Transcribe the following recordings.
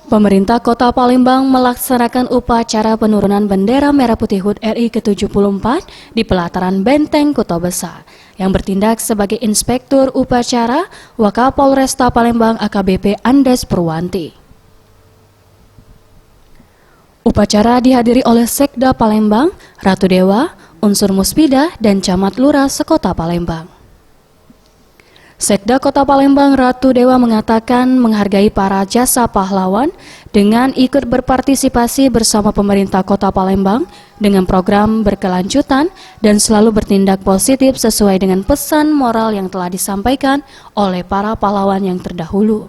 Pemerintah Kota Palembang melaksanakan upacara penurunan bendera Merah Putih HUT RI ke-74 di pelataran Benteng Kota Besar. Yang bertindak sebagai inspektur upacara, Wakapolresta Palembang AKBP Andes Purwanti. Upacara dihadiri oleh Sekda Palembang, Ratu Dewa, unsur Muspida, dan Camat Lurah sekota Palembang. Sekda Kota Palembang Ratu Dewa mengatakan menghargai para jasa pahlawan dengan ikut berpartisipasi bersama pemerintah Kota Palembang dengan program berkelanjutan dan selalu bertindak positif sesuai dengan pesan moral yang telah disampaikan oleh para pahlawan yang terdahulu.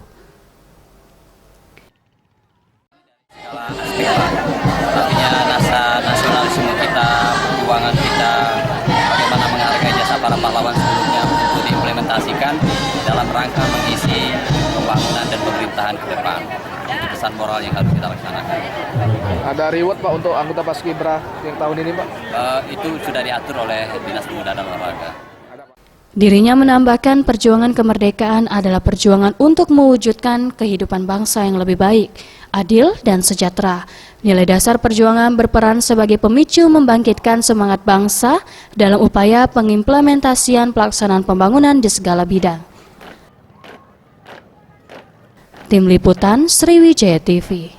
Artinya rasa nasionalisme kita, perjuangan kita, bagaimana menghargai jasa para pahlawan sebelumnya untuk diimplementasikan dalam rangka mengisi pembangunan dan pemerintahan ke depan. Pesan moral yang harus kita laksanakan. Ada reward Pak untuk anggota Paskibra yang tahun ini Pak? Itu sudah diatur oleh Dinas Pemuda dan Olahraga. Dirinya menambahkan perjuangan kemerdekaan adalah perjuangan untuk mewujudkan kehidupan bangsa yang lebih baik, adil, dan sejahtera. Nilai dasar perjuangan berperan sebagai pemicu membangkitkan semangat bangsa dalam upaya pengimplementasian pelaksanaan pembangunan di segala bidang. Tim Liputan Sriwijaya TV.